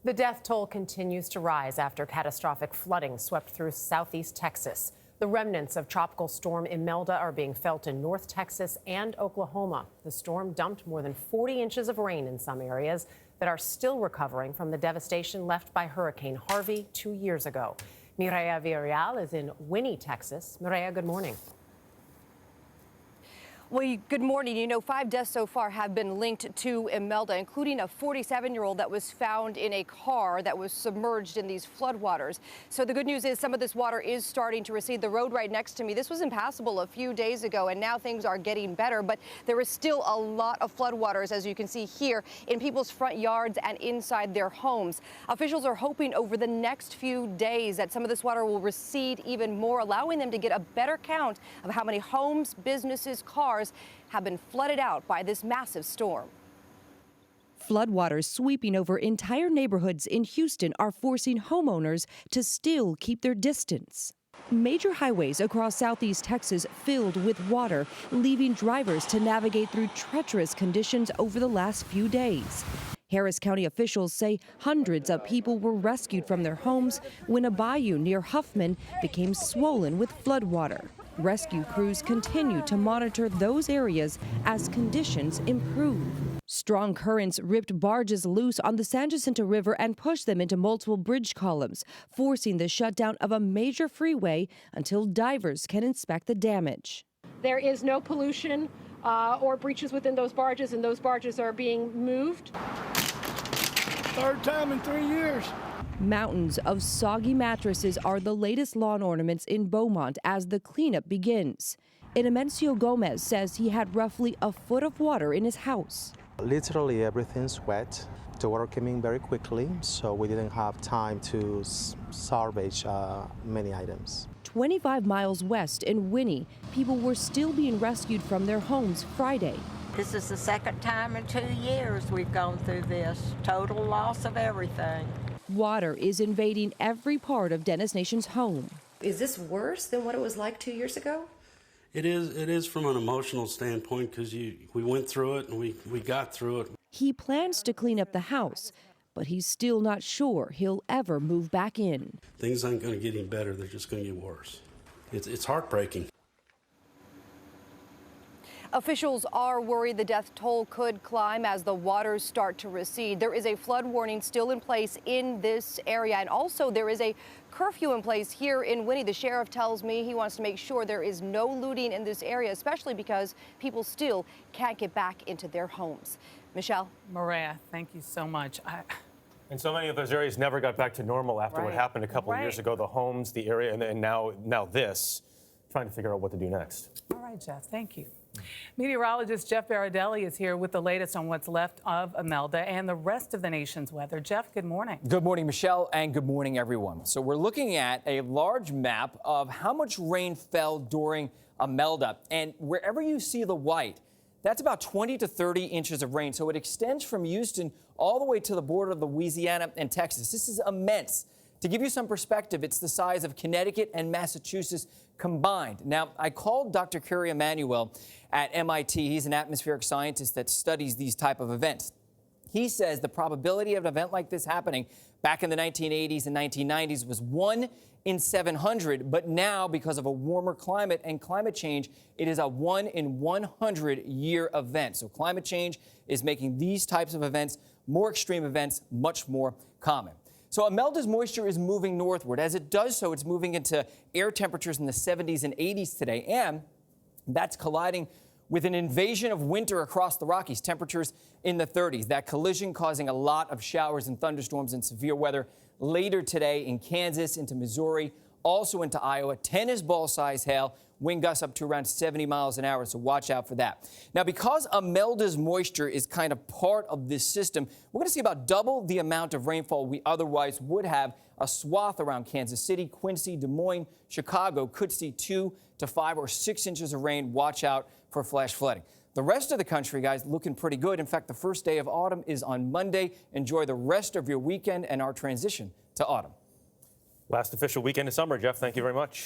The death toll continues to rise after catastrophic flooding swept through southeast Texas. The remnants of Tropical Storm Imelda are being felt in North Texas and Oklahoma. The storm dumped more than 40 inches of rain in some areas that are still recovering from the devastation left by Hurricane Harvey 2 years ago. Mireya Villarreal is in Winnie, Texas. Mireya, good morning. Well, good morning. You know, 5 deaths so far have been linked to Imelda, including a 47-year-old that was found in a car that was submerged in these floodwaters. So the good news is some of this water is starting to recede. The road right next to me, this was impassable a few days ago, and now things are getting better. But there is still a lot of floodwaters, as you can see here, in people's front yards and inside their homes. Officials are hoping over the next few days that some of this water will recede even more, allowing them to get a better count of how many homes, businesses, cars have been flooded out by this massive storm. Floodwaters sweeping over entire neighborhoods in Houston are forcing homeowners to still keep their distance. Major highways across southeast Texas filled with water, leaving drivers to navigate through treacherous conditions over the last few days. Harris County officials say hundreds of people were rescued from their homes when a bayou near Huffman became swollen with floodwater. Rescue crews continue to monitor those areas as conditions improve. Strong currents ripped barges loose on the San Jacinto River and pushed them into multiple bridge columns, forcing the shutdown of a major freeway until divers can inspect the damage. There is no pollution or breaches within those barges, and those barges are being moved. Third time in 3 years. Mountains of soggy mattresses are the latest lawn ornaments in Beaumont as the cleanup begins. Enemencio Gomez says he had roughly a foot of water in his house. Literally everything's wet. The water came in very quickly, so we didn't have time to salvage many items. 25 miles west in Winnie, people were still being rescued from their homes Friday. This is the second time in 2 years we've gone through this. Total loss of everything. Water is invading every part of Dennis Nation's home. Is this worse than what it was like 2 years ago? It is from an emotional standpoint because we went through it and we got through it. He plans to clean up the house, but he's still not sure he'll ever move back in. Things aren't going to get any better. They're just going to get worse. It's heartbreaking. Officials are worried the death toll could climb as the waters start to recede. There is a flood warning still in place in this area, and also there is a curfew in place here in Winnie. The sheriff tells me he wants to make sure there is no looting in this area, especially because people still can't get back into their homes. Michelle? Mireya, thank you so much. And so many of those areas never got back to normal after what happened a couple of years ago, the homes, the area, and now this, trying to figure out what to do next. All right, Jeff, thank you. Meteorologist Jeff Berardelli is here with the latest on what's left of Imelda and the rest of the nation's weather. Jeff, good morning. Good morning, Michelle, and good morning, everyone. So we're looking at a large map of how much rain fell during Imelda. And wherever you see the white, that's about 20 to 30 inches of rain. So it extends from Houston all the way to the border of Louisiana and Texas. This is immense. To give you some perspective, it's the size of Connecticut and Massachusetts combined. Now, I called Dr. Curry Emanuel at MIT. He's an atmospheric scientist that studies these type of events. He says the probability of an event like this happening back in the 1980s and 1990s was 1 in 700, but now, because of a warmer climate and climate change, it is a 1 in 100-year event. So climate change is making these types of events, more extreme events, much more common. So Imelda's moisture is moving northward. As it does so, it's moving into air temperatures in the 70s and 80s today, and that's colliding with an invasion of winter across the Rockies, temperatures in the 30s. That collision causing a lot of showers and thunderstorms and severe weather later today in Kansas, into Missouri, also into Iowa. Tennis ball-size hail, wind gusts up to around 70 miles an hour, so watch out for that. Now, because Imelda's moisture is kind of part of this system, we're going to see about double the amount of rainfall we otherwise would have. A swath around Kansas City, Quincy, Des Moines, Chicago could see 2 to 5 or 6 inches of rain. Watch out for flash flooding. The rest of the country, guys, looking pretty good. In fact, the first day of autumn is on Monday. Enjoy the rest of your weekend and our transition to autumn. Last official weekend of summer, Jeff. Thank you very much.